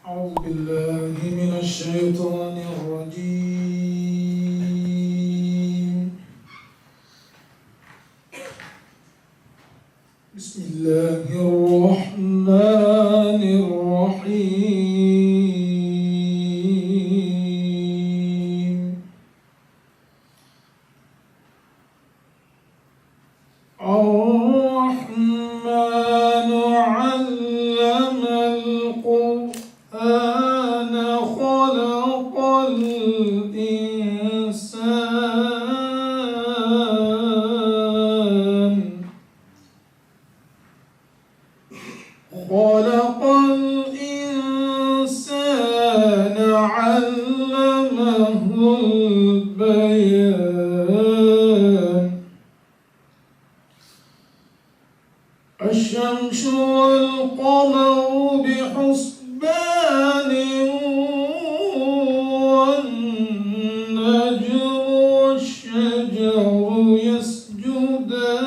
أعوذ بالله من الشيطان الرجيم. بسم الله الرحمن الرحيم. الرحمن علم القرآن خلق الإنسان علمه البيان. الشمس والقمر بحسبان والنجم والشجر يسجدان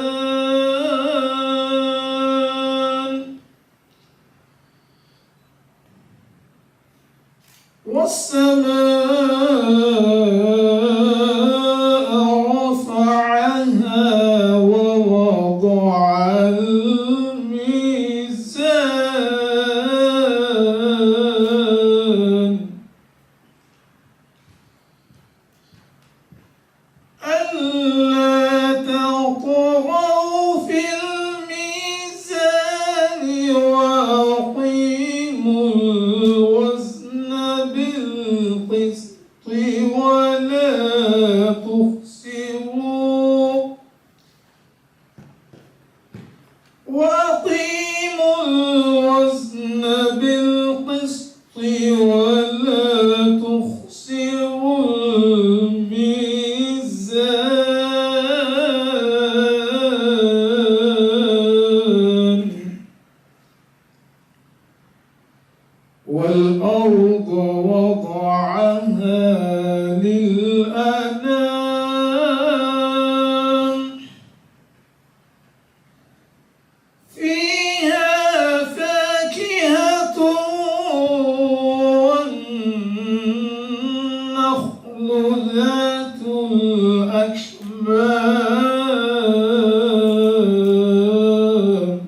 والسماء رفعها ووضع الميزان ألا تطغوا في الميزان وأقيموا الوزن بالقسط ولا تخسروا وأقيموا الوزن بالقسط ولا تخسروا الميزان والأرض وضعها للأنام فيها فاكهة والنخل ذات الأكمام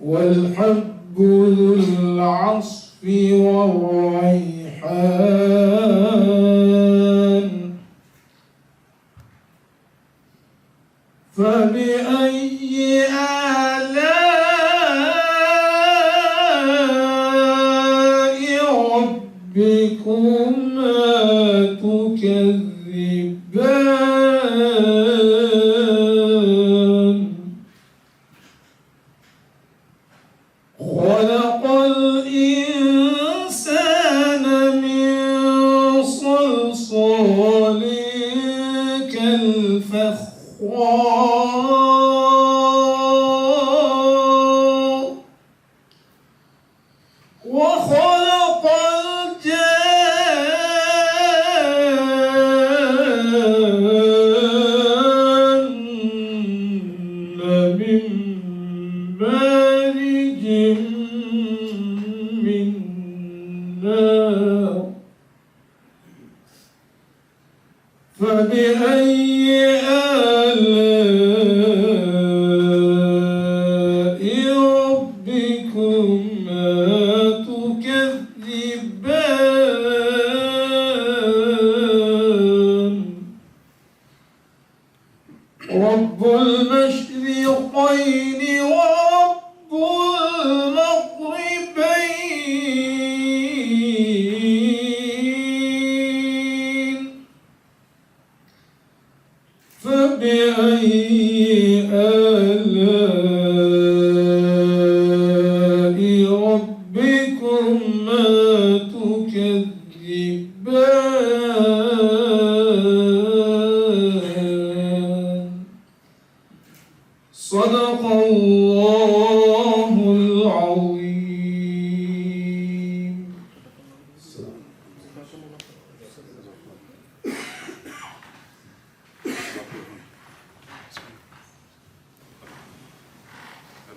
والحب ذو العصف والريحان فبأي آلاء ربكما تكذبان خلق الإنسان من صلصال كالفخار وخلق الجان من مارج من نار فبأي آلاء ربكما تكذبان رب المشرقين ورب المغربين فبأي آلاء ربكما تكذبان صدق الله العظيم.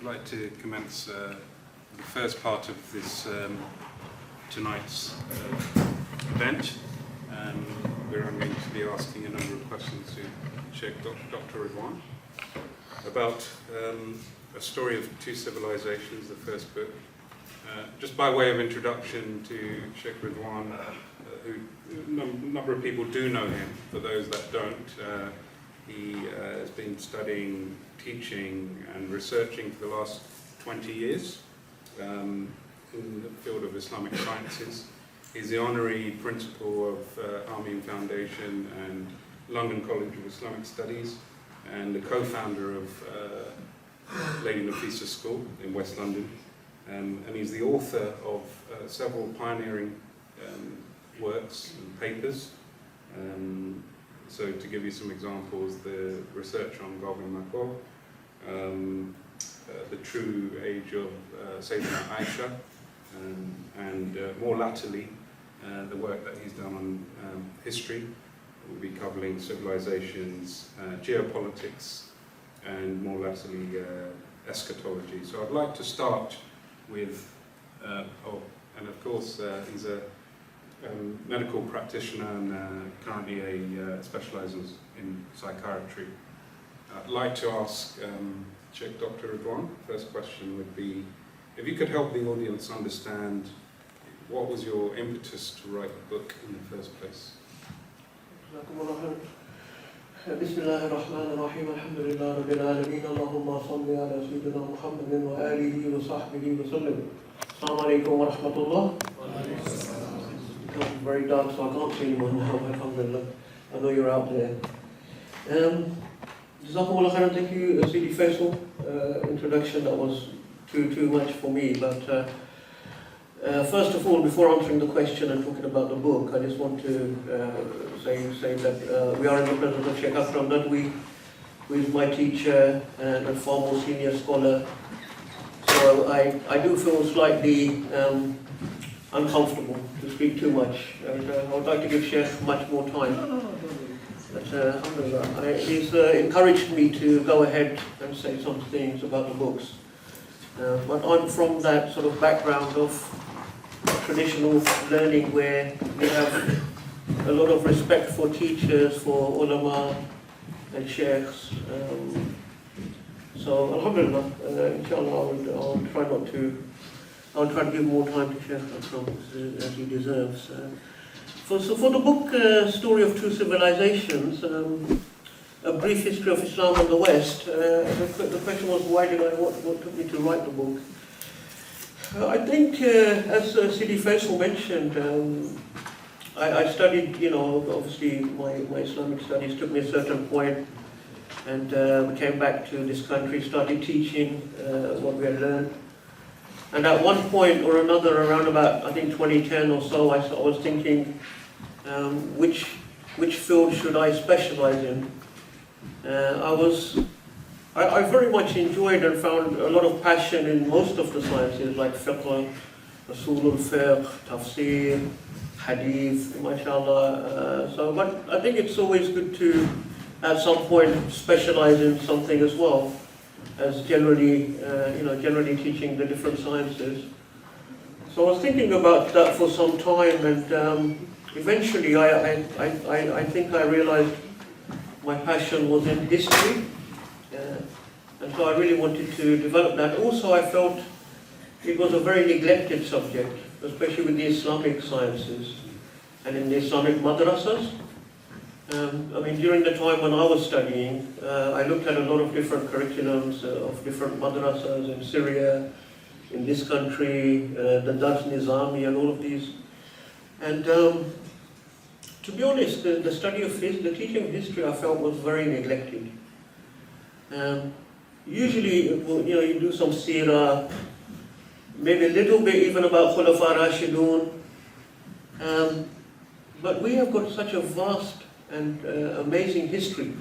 I'd like to commence the first part of this tonight's event. Where I'm going to be asking a number of questions to Shaykh Dr. Ridhwan about A Story of Two Civilisations, the first book. Just by way of introduction to Shaykh Ridhwan, who a number of people do know him, for those that don't, he has been studying, teaching and researching for the last 20 years in the field of Islamic sciences. He's the honorary principal of Hameem Foundation and London College of Islamic Studies, and the co-founder of Lady Nafisa School in West London. And he's the author of several pioneering works and papers. So to give you some examples, the research on Gog and Magog, the true age of Sayyidina Aisha, and more latterly, the work that he's done on history. We'll be covering civilizations, geopolitics, and more latterly eschatology. So I'd like to start with, and of course he's a medical practitioner and currently specializes in psychiatry. I'd like to ask Sheikh Dr. Ridhwan, first question would be, if you could help the audience understand what was your impetus to write the book in the first place? Bismillahirrahmanirrahim. Alhamdulillah Rabbil Alameen. Allahumma salli ala Sayyidina Muhammadin wa alihi wa sahbihi wa sallam. Assalamu alaikum wa rahmatullah. It's very dark, so I can't see anyone now. Alhamdulillah. I know you're out there. Jazakumullah khairan. Thank you, Sidi Faisal. Introduction that was too much for me, but first of all, before answering the question and talking about the book, I just want to say that we are in the presence of Shaykh Akram Nadwi, who is my teacher and a far more senior scholar. So I do feel slightly uncomfortable to speak too much, and I would like to give Shaykh much more time. But alhamdulillah, he's encouraged me to go ahead and say some things about the books. But I'm from that sort of background of traditional learning where we have a lot of respect for teachers, for ulama and sheikhs. So alhamdulillah, inshallah I'll try to give more time to Shaykh Akram as he deserves. For the book Story of Two Civilisations, a brief history of Islam in the West, the question was what took me to write the book? I think, as Sidi Faisal mentioned, I studied, obviously my Islamic studies took me a certain point, and we came back to this country, started teaching what we had learned. And at one point or another, around about, I think 2010 or so, I was thinking, which field should I specialize in? I very much enjoyed and found a lot of passion in most of the sciences, like fiqh, usul al-fiqh, tafsir, hadith, mashallah. But I think it's always good to, at some point, specialize in something as well, as generally teaching the different sciences. So I was thinking about that for some time, and eventually I think I realized my passion was in history, and so I really wanted to develop that. Also, I felt it was a very neglected subject, especially with the Islamic sciences and in the Islamic madrasas. During the time when I was studying, I looked at a lot of different curriculums of different madrasas in Syria, in this country, the Dars Nizami and all of these. And to be honest, the teaching of history I felt was very neglected. Usually, you do some seerah, maybe a little bit even about Khulafa Rashidun. But we have got such a vast and amazing history,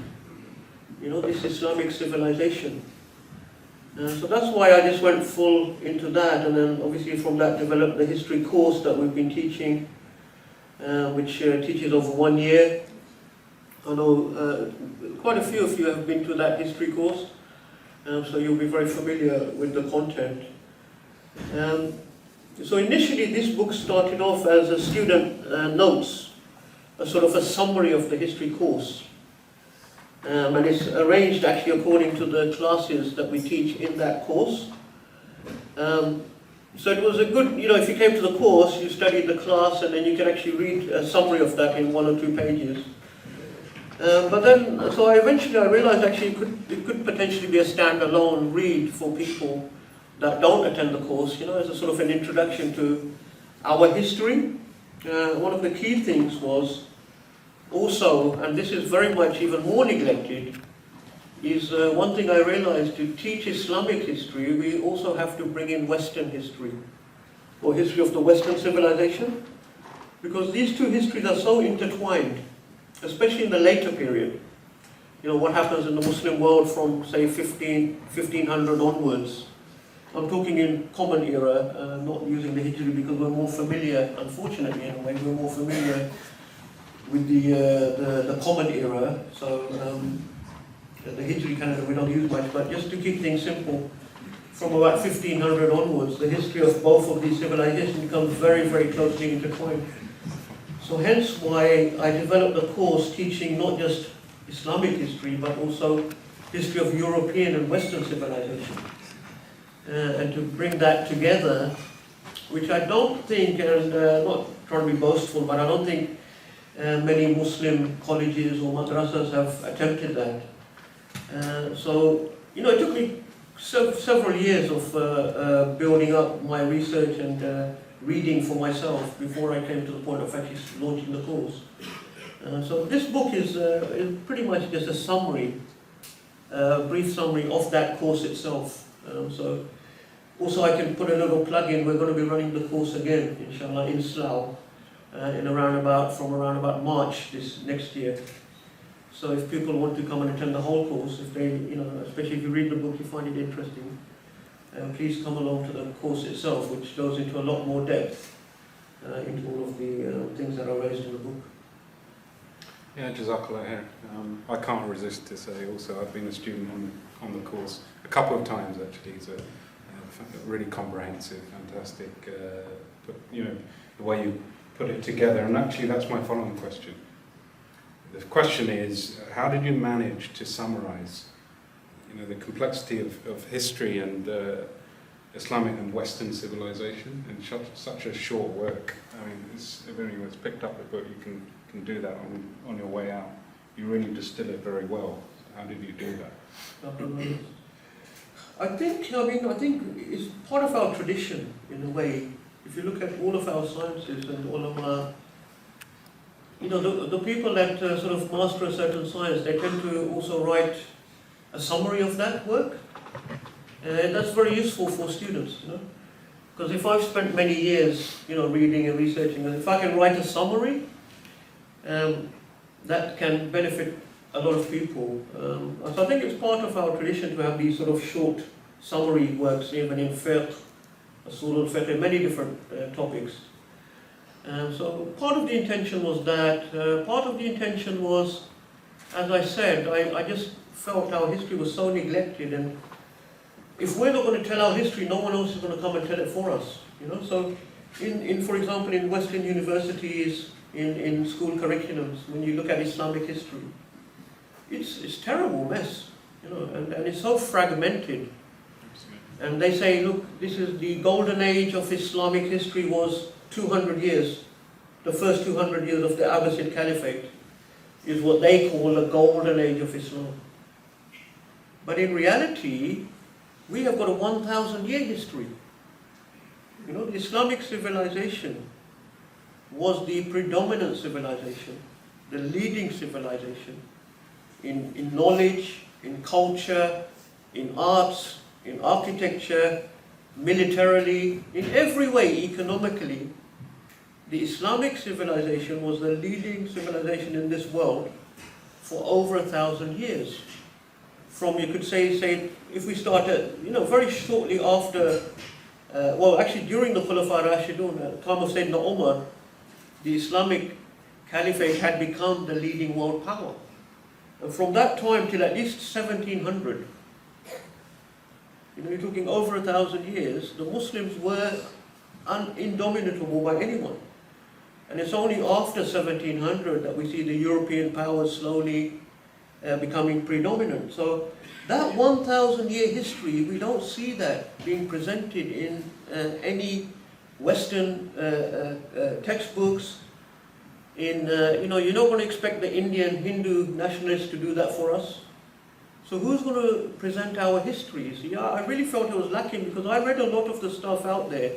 this Islamic civilization. So that's why I just went full into that, and then obviously from that developed the history course that we've been teaching, which teaches over 1 year. I know quite a few of you have been to that history course. so you'll be very familiar with the content. So initially this book started off as a student notes, a sort of a summary of the history course. And it's arranged actually according to the classes that we teach in that course. So it was a good, if you came to the course, you studied the class and then you can actually read a summary of that in 1 or 2 pages. But then, so eventually I realized actually it could potentially be a standalone read for people that don't attend the course, as a sort of an introduction to our history. One of the key things was also, and this is very much even more neglected, is one thing I realized: to teach Islamic history, we also have to bring in Western history, or history of the Western civilization, because these two histories are so intertwined, especially in the later period. What happens in the Muslim world from, say, 1500 onwards. I'm talking in Common Era, not using the Hijri because we're more familiar, unfortunately in a way, we're more familiar with the Common Era. So the Hijri calendar we don't use much, but just to keep things simple, from about 1500 onwards, the history of both of these civilizations becomes very, very closely intertwined. So hence why I developed a course teaching not just Islamic history, but also history of European and Western civilization. And to bring that together, which I don't think, and not trying to be boastful, but I don't think many Muslim colleges or madrasas have attempted that. So, it took me several years of building up my research and reading for myself before I came to the point of actually launching the course. So this book is pretty much just a summary, brief summary of that course itself. So also I can put a little plug in. We're going to be running the course again, inshallah, in Slough, from around about March this next year. So if people want to come and attend the whole course, if they, especially if you read the book, you find it interesting, please come along to the course itself, which goes into a lot more depth into all of the things that are raised in the book. Yeah, Jazakallah khair. I can't resist to say also I've been a student on the course a couple of times actually. It's a really comprehensive, fantastic, the way you put it together. And actually that's my following question. The question is, how did you manage to summarize the complexity of history and Islamic and Western civilization in such a short work? I mean, if anyone's picked up the book, you can do that on your way out. You really distill it very well. How did you do that? I think it's part of our tradition in a way. If you look at all of our sciences and all of our, the people that sort of master a certain science, they tend to also write a summary of that work. And that's very useful for students, Because if I've spent many years, reading and researching, and if I can write a summary, that can benefit a lot of people. So I think it's part of our tradition to have these sort of short summary works, even in fiqh, usul al-fiqh, many different topics. So part of the intention was that. Part of the intention was, as I said, I just felt our history was so neglected, and if we're not going to tell our history, no one else is going to come and tell it for us. So for example, in Western universities, in school curriculums, when you look at Islamic history, it's a terrible mess, and it's so fragmented. And they say, look, this is the golden age of Islamic history was 200 years. The first 200 years of the Abbasid Caliphate is what they call the golden age of Islam. But in reality, we have got a 1,000-year history. The Islamic civilization was the predominant civilization, the leading civilization in knowledge, in culture, in arts, in architecture, militarily, in every way, economically. The Islamic civilization was the leading civilization in this world for over 1,000 years. From, you could say if we started, very shortly after, actually during the Khulafa Rashidun, at the time of Sayyidina Umar, the Islamic Caliphate had become the leading world power. And from that time till at least 1700, You know, you're talking over 1,000 years, the Muslims were indomitable by anyone. And it's only after 1700 that we see the European powers slowly becoming predominant. So that 1,000-year history, we don't see that being presented in any Western textbooks. You know, you're not going to expect the Indian Hindu nationalists to do that for us. So who's going to present our history? See, I really felt it was lacking because I read a lot of the stuff out there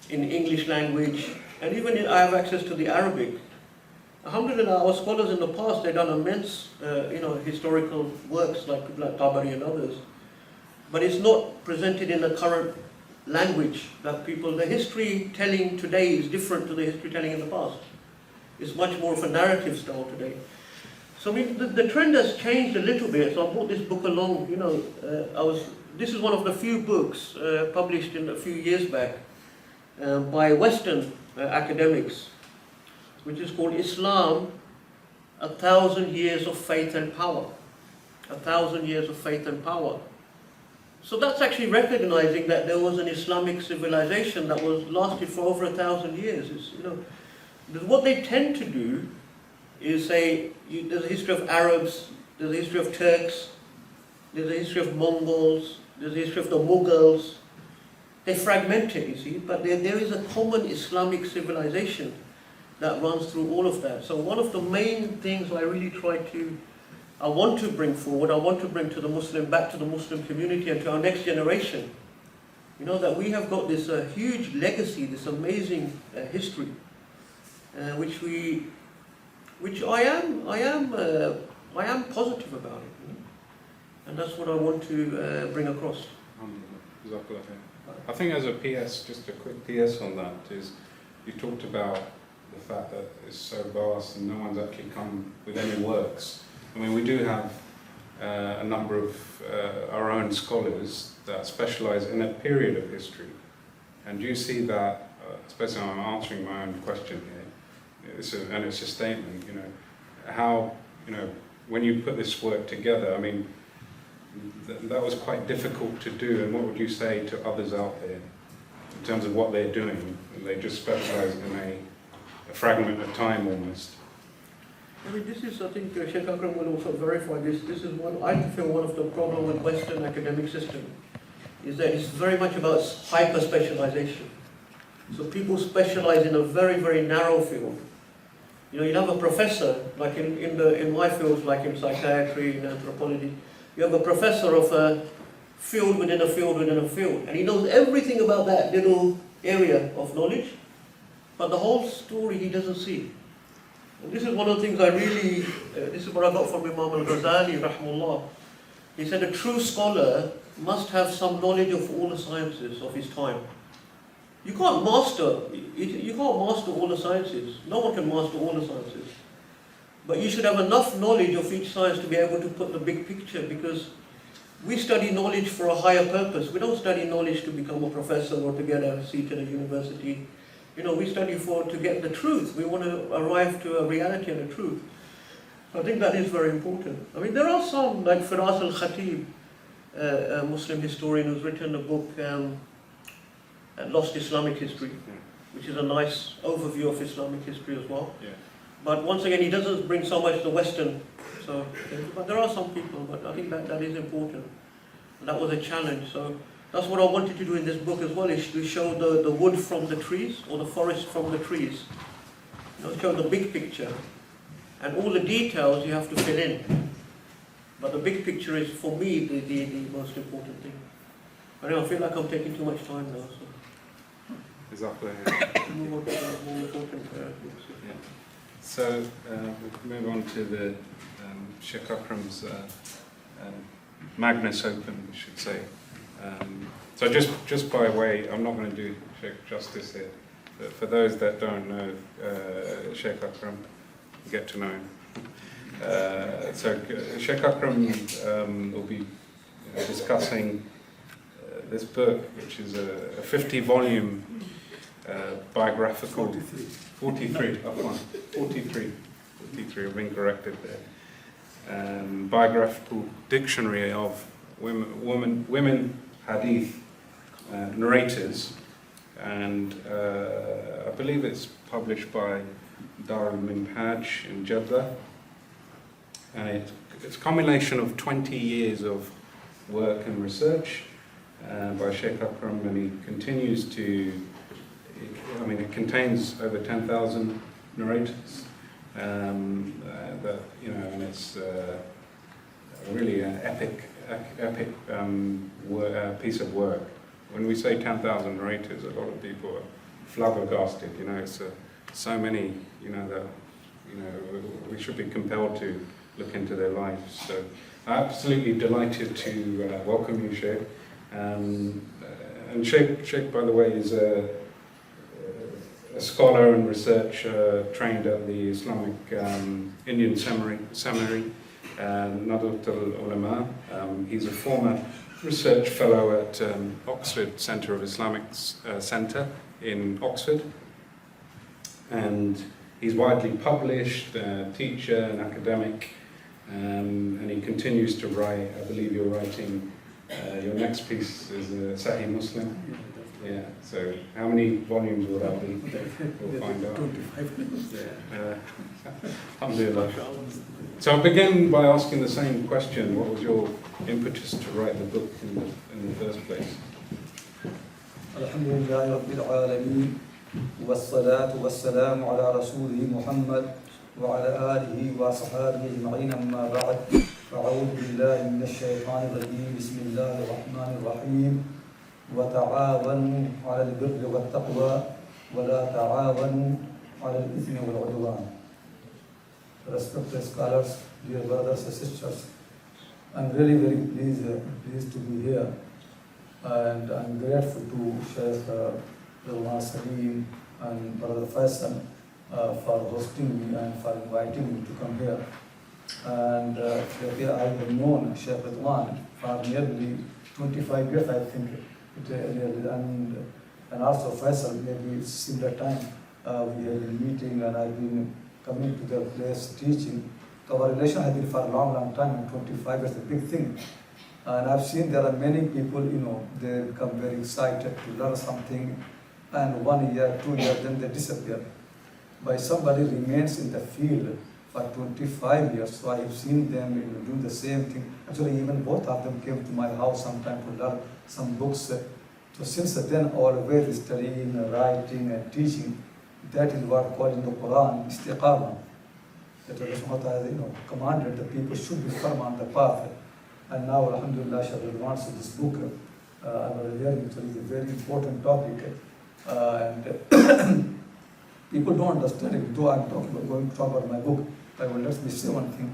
in English language, and even I have access to the Arabic. Alhamdulillah, our scholars in the past, they've done immense, historical works like people like Tabari and others. But it's not presented in the current language that the history telling today is different to the history telling in the past. It's much more of a narrative style today. So I mean, the trend has changed a little bit. So I brought this book along. You know, this is one of the few books published in a few years back by Western academics, which is called Islam, 1,000 Years of Faith and Power. 1,000 Years of Faith and Power. So that's actually recognizing that there was an Islamic civilization that lasted for over 1,000 years. You know, what they tend to do is say, there's a history of Arabs, there's a history of Turks, there's a history of Mongols, there's a history of the Mughals. They fragment it, you see, but there is a common Islamic civilization that runs through all of that. So one of the main things I really I want to bring forward, I want to bring to back to the Muslim community and to our next generation, you know, that we have got this huge legacy, this amazing history, which I am positive about it, you know? And that's what I want to bring across. I think as a PS, just a quick PS on that, is you talked about the fact that it's so vast and no one's actually come with any works. I mean, we do have a number of our own scholars that specialise in a period of history. And do you see that, especially I'm answering my own question here, and it's a statement, you know, how, you know, when you put this work together, I mean, that was quite difficult to do, and what would you say to others out there in terms of what they're doing? They just specialise in a fragment of time almost. I mean, this is, I think, Shaykh Akram will also verify this. This is I feel one of the problems with Western academic system, is that it's very much about hyper-specialization. So people specialize in a very, very narrow field. You know, you have a professor, like in my fields, like in psychiatry, in anthropology, you have a professor of a field within a field within a field, and he knows everything about that little area of knowledge, but the whole story he doesn't see. And this is one of the things this is what I got from Imam al-Ghazali, rahimahullah. He said a true scholar must have some knowledge of all the sciences of his time. You can't master all the sciences. No one can master all the sciences. But you should have enough knowledge of each science to be able to put the big picture, because we study knowledge for a higher purpose. We don't study knowledge to become a professor or to get a seat at a university. You know, we study to get the truth. We want to arrive to a reality and a truth. So I think that is very important. I mean, there are some, like Firas al-Khatib, a Muslim historian who's written a book, Lost Islamic History, which is a nice overview of Islamic history as well. Yeah. But once again, he doesn't bring so much the Western. But there are some people, but I think that is important. And that was a challenge. So that's what I wanted to do in this book as well, is to show the wood from the trees, or the forest from the trees. You know, show the big picture. And all the details you have to fill in. But the big picture is, for me, the most important thing. I know, I feel like I'm taking too much time now. Exactly. More important books. Yeah. So we'll move on to the Shaykh Akram's Magnus Open, we should say. So just by way, I'm not going to do Shaykh justice here, but for those that don't know Shaykh Akram, get to know him. So Shaykh Akram will be discussing this book, which is a 50-volume biographical... 43, I've been corrected there. Biographical dictionary of women hadith narrators, and I believe it's published by Dar al-Minhaj in Jeddah, and it's a combination of 20 years of work and research by Shaykh Akram, and he continues to, I mean, it contains over 10,000 narrators, that, you know, and it's really an epic piece of work. When we say 10,000 narrators, a lot of people are flabbergasted. You know, it's so many. You know that, you know, we should be compelled to look into their lives. So, I'm absolutely delighted to welcome you, Shaykh. And Shaykh, by the way, is a scholar and researcher trained at the Islamic Indian Seminary, Nadwi al-Ulama. He's a former research fellow at Oxford Centre of Islamic Centre in Oxford, and he's widely published, teacher and academic, and he continues to write. I believe you're writing, your next piece is Sahih Muslim. Yeah, so how many volumes will that be? We'll find out. 25. Alhamdulillah. So I'll begin by asking the same question. What was your impetus to write the book in the first place? Alhamdulillah Rabbil Alameen, wassalatu wassalamu ala Rasulih Muhammad wa ala alihi wa sahabihi ajma'in, amma ba'd. Fa'udhu billahi minash shaytanir rajim. Bismillahir rahmanir rahim. Wa ta'awanu 'ala al-birri wat taqwa wa la ta'awanu 'ala al-ithmi wal 'udwan. Respected scholars, dear brothers and sisters, I'm really very pleased to be here, and I'm grateful to Shaykh Ridhwan, Saleem and Brother Faisal for hosting me and for inviting me to come here. And I have known Shaykh Ridhwan for nearly 25 years, I think, and also Faisal, maybe similar time. We have been meeting, and I've been coming to their place teaching. So our relation has been for a long time, and 25 years is a big thing. And I've seen there are many people, you know, they become very excited to learn something, and 1 year, 2 years, then they disappear. But somebody remains in the field for 25 years, so I have seen them, you know, doing the same thing. Actually, even both of them came to my house sometime to learn some books. So since then, always studying, writing, and teaching. That is what called in the Quran istiqamah. That Allah subhanahu wa ta'ala, you know, commanded the people should be firm on the path. And now, alhamdulillah, Shaykh Ridhwan said this book, I was hearing it is a very important topic. And people don't understand it. Though I'm going to talk about my book, I will let me say one thing.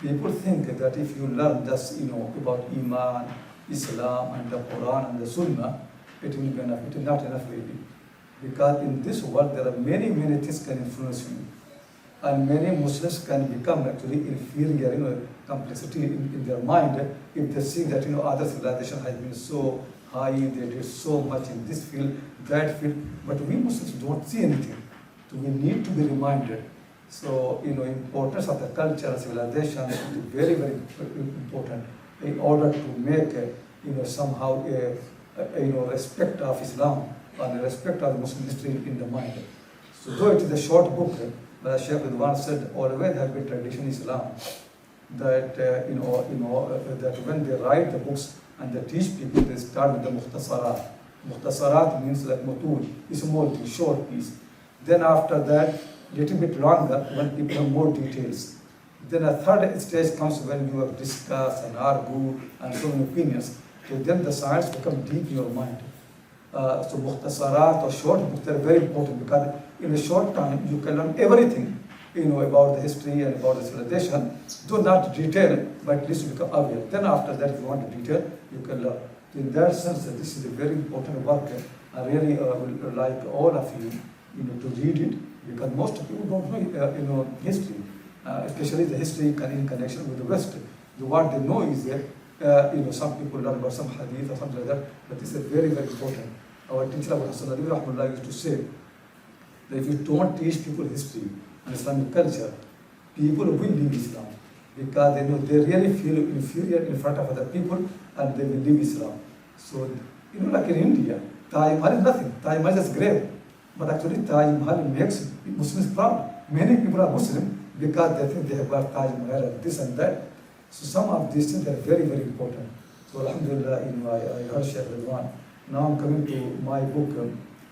People think that if you learn just, you know, about Iman, Islam, and the Quran and the Sunnah, it will be enough. It is not enough, really. Because in this world there are many things can influence you, and many Muslims can become actually inferior, you know, complexity in their mind if they see that, you know, other civilization has been so high, they did so much in this field, that field, but we Muslims don't see anything. So we need to be reminded. So, you know, importance of the culture and civilization is very important in order to make, you know, somehow you know, respect of Islam and respect of Muslim history in the mind. So though it is a short book, but Shaykh Ridhwan said always have been tradition in Islam that that when they write the books and they teach people, they start with the mukhtasarat. Mukhtasarat means like mutul, small thing, short piece. Then after that, little bit longer when people have more details. Then a third stage comes when you have discussed and argue and so many opinions. So then the science becomes deep in your mind. So mukhtasarat or short books are very important because in a short time you can learn everything, you know, about the history and about the civilization. Though not detail, but at least you become aware. Then after that, if you want to detail, you can learn. In that sense, this is a very important work. I really would like all of you, you know, to read it because most people don't know, you know, history, especially the history in connection with the West. What they know is that, you know, some people learn about some hadith or something like that, but this is very important. Our teacher Abu Hassan Nadwi used to say that if you don't teach people history and Islamic culture, people will leave Islam because they know they really feel inferior in front of other people and they will leave Islam. So, like in India, Taj Mahal is nothing. Taj Mahal is grave. But actually, Taj Mahal makes Muslims proud. Many people are Muslim because they think they have got Taj Mahal and this and that. So some of these things are very, very important. So Alhamdulillah, I heard Shaykh Ridhwan. Now I'm coming to my book,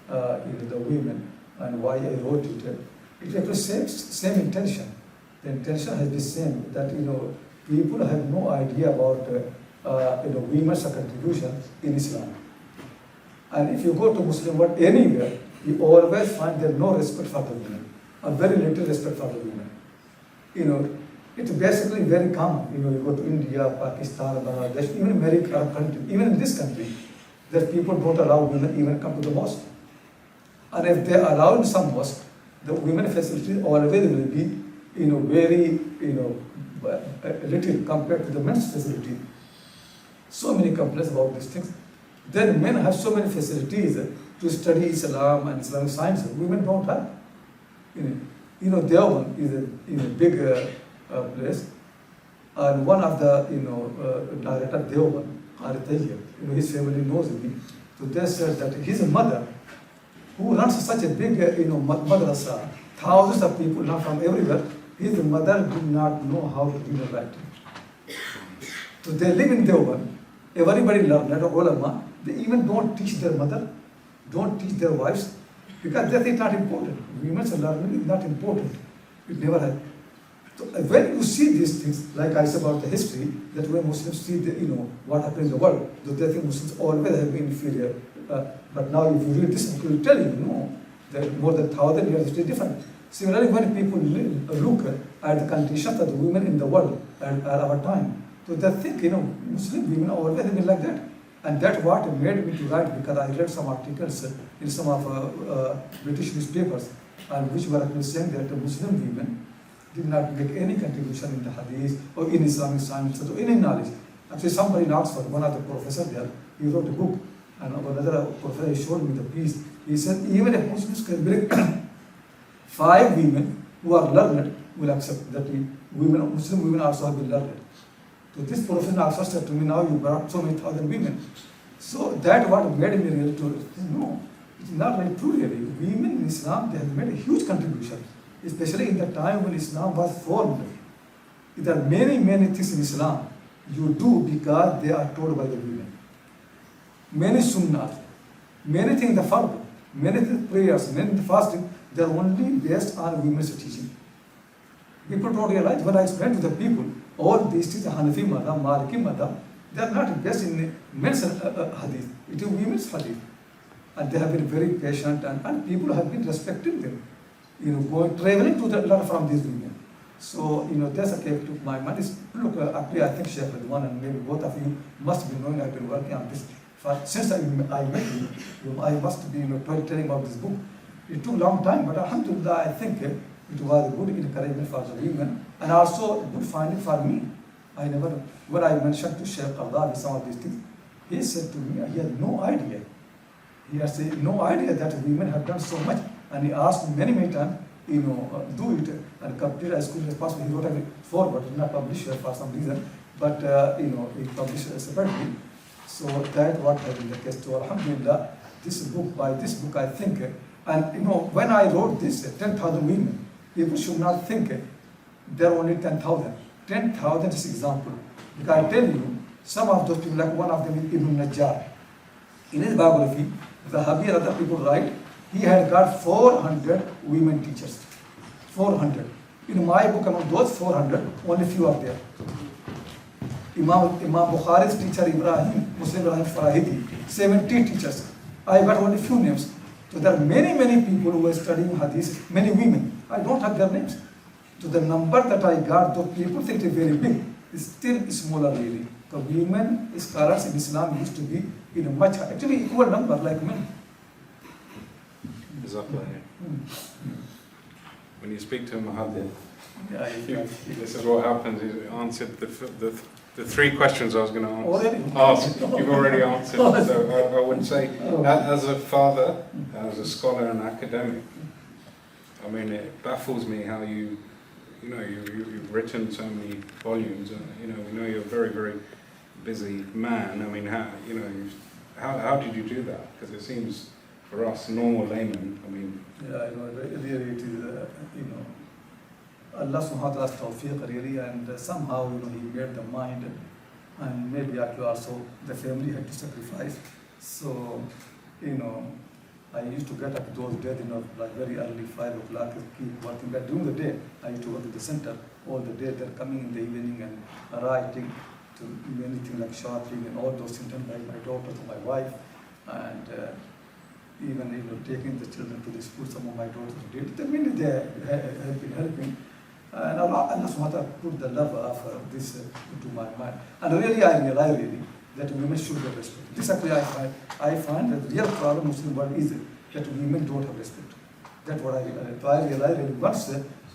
The Women, and why I wrote it. It actually same intention. The intention has the same, that people have no idea about women's contribution in Islam. And if you go to Muslim world anywhere, you always find there no respect for the women, or very little respect for the women. It's basically very common. You go to India, Pakistan, Bangladesh, even many Arab countries, even in this country, that people don't allow women even come to the mosque. And if they allow in some mosque, the women facility always will be, very, little compared to the men's facility. So many complaints about these things. Then men have so many facilities to study Islam and Islamic science. Women don't have. Deoban is a big place, and one of the director Deoban, his family knows me. So they said that his mother, who runs such a big madrasa, thousands of people now from everywhere, his mother did not know how to read and write. So they live in Deoban. Everybody learned that ulama. They even don't teach their mother, don't teach their wives, because they think it's not important. Women's learning is not important. It never had. So when you see these things, like I said about the history, that when Muslims see what happened in the world, they think Muslims always have been inferior. But now if you read this book, it will tell you, no, that more than 1,000 years history is different. Similarly, when people look at the conditions of the women in the world at our time, so they think, Muslim women always have been like that. And that's what made me to write, because I read some articles in some of British newspapers, and which were actually saying that the Muslim women did not make any contribution in the hadith or in Islamic science or any knowledge. Actually, somebody in Oxford, one of the professors there, he wrote a book, and another professor showed me the piece. He said, even if Muslims can bring 5 women who are learned, will accept that Muslim women also have been learned. So this professor in Oxford said to me, now you brought so many thousand women. So that what made me really to no, it's not very true really. Women in Islam, they have made a huge contribution, especially in the time when Islam was formed. There are many, many things in Islam you do because they are told by the women. Many sunnahs, many things the fard, many things prayers, many things fasting, they are only based on women's teaching. People don't realize, when I explain to the people, all these things, Hanafi madhab, Maliki madhab, they are not based in men's hadith, it is women's hadith. And they have been very patient, and people have been respecting them. Traveling to the lot from these women. So, there's a case to my mind. Look, actually, I think Shaykh Ridhwan and maybe both of you must be knowing I've been working on this. Since I met you, I must be telling about this book. It took a long time, but alhamdulillah, I think it was a good encouragement for the women, and also good finding for me. When I mentioned to Shaykh Qardawi some of these things, he said to me, he had no idea. He has no idea that women have done so much, and he asked me many, many times, do it and complete as quickly as possible. He wrote a forward, did not publish it for some reason, but he published it separately. So that what has been the case. So alhamdulillah, by this book I think, and when I wrote this, 10,000 women, people should not think there are only 10,000. 10,000 is example. Because I tell you, some of those people, like one of them is Ibn Najjar. In his biography, the Habib and other people write, he had got 400 women teachers. 400. In my book, among those 400, only few are there. Imam Bukhari's teacher Ibrahim, Muslim Ibrahim Farahidi, 70 teachers. I got only few names. So there are many, many people who are studying hadith, many women. I don't have their names. So the number that I got, though people think it's very big, is still smaller really. The women scholars in Islam used to be in a much, actually equal number like men. When you speak to a Muhaddith, Yeah, this is what happens. He's answered the 3 questions I was going to ask. You've already answered. So I would say, as a father, as a scholar and academic, I mean, it baffles me how you've written so many volumes, and we know you're a very, very busy man. I mean, how how did you do that? Because it seems for us normal laymen, I mean, Yeah, really it is, Allah subhanahu wa ta'ala's tawfiq really, and somehow, He made the mind, and maybe actually also the family had to sacrifice. So, I used to get up those days, like very early, 5 o'clock, keep working. But during the day, I used to work at the center all the day. They're coming in the evening and writing to anything like shopping and all those things done by my daughter to my wife. And even taking the children to the school, some of my daughters did. They have been helping. And Allah subhanahu wa ta'ala put the love of this into my mind. And really, I realize that women should get respect. This actually I find that the real problem in Muslim world is that women don't have respect. That's what I realize. So I realize really once,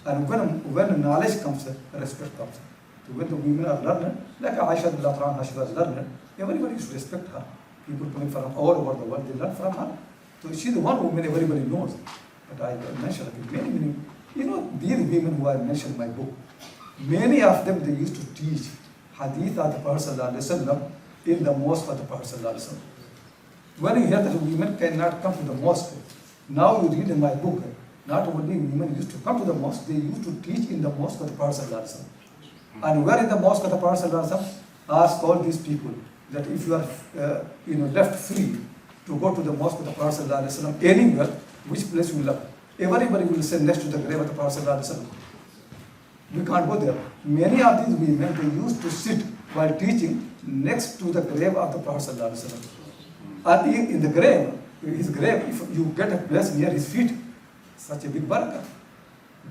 and when knowledge comes, respect comes. So when the women are learned, like Aisha she was learned, everybody should respect her. People coming from all over the world, they learn from her. So she's the one woman everybody knows. But I mentioned many, these women who I mentioned in my book, many of them, they used to teach hadith of the Prophet in the mosque of the Prophet. When you hear that women cannot come to the mosque, now you read in my book, not only women used to come to the mosque, they used to teach in the mosque of the Prophet. And where in the mosque of the Prophet, ask all these people that if you are left free to go to the mosque of the Prophet anywhere, which place you love? Everybody will say next to the grave of the Prophet. We can't go there. Many of these women, they used to sit while teaching next to the grave of the Prophet. And in the grave, his grave, if you get a place near his feet, such a big barakah.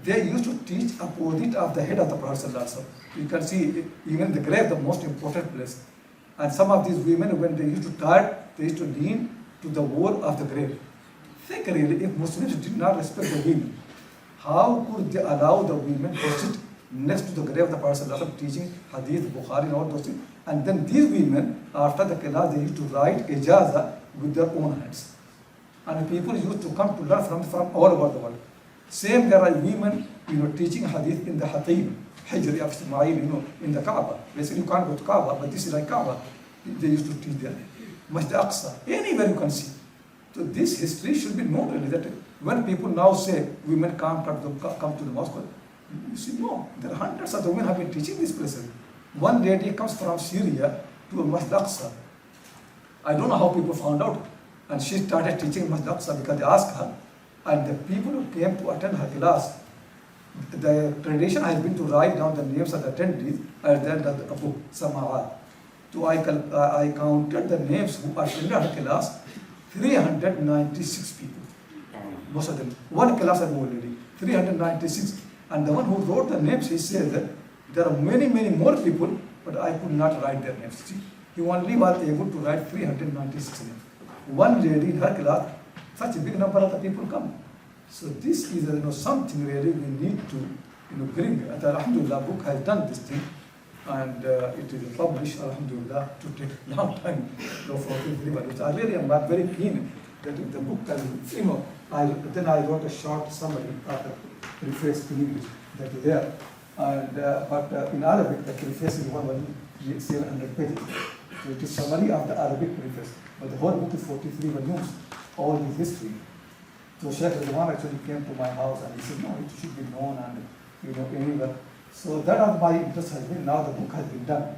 They used to teach opposite of the head of the Prophet. You can see even the grave, the most important place. And some of these women, when they used to tie, they used to lean to the wall of the grave. Think really, if Muslims did not respect the women, how could they allow the women to sit next to the grave of the Prophet teaching Hadith, Bukhari and all those things? And then these women, after the class, they used to write ijaza with their own hands. And people used to come to learn from all over the world. Same, there are women, teaching Hadith in the Hatim, Hijri of Ismail, in the Kaaba. Basically, you can't go to Kaaba, but this is like Kaaba. They used to teach there. Masjid Aqsa, anywhere you can see. So this history should be known really, that when people now say women can't come to the mosque, you see, no, there are hundreds of the women have been teaching these places. One lady comes from Syria to Masjid Aqsa. I don't know how people found out. And she started teaching Masjid Aqsa because they asked her. And the people who came to attend her class, the tradition has been to write down the names of the attendees at the end of the book, Sama'at. So I counted the names who attended her class, 396 people. Most of them. One class I already, 396. And the one who wrote the names, he said that there are many, many more people, but I could not write their names. See, he only was able to write 396 names. One lady in her class, such a big number of the people come. So this is something really we need to bring. And Alhamdulillah, book has done this thing, and it is published, Alhamdulillah, to take a long time. Which I really am not very keen that if the book can, then I wrote a short summary of the preface in English that is there. And but in Arabic, the preface is 700 pages. So it is summary of the Arabic preface. But the whole book is 43 volumes, all this history. So Shaykh Ridhwan actually came to my house and he said, no, it should be known and anywhere. So that of my interest has been, now the book has been done.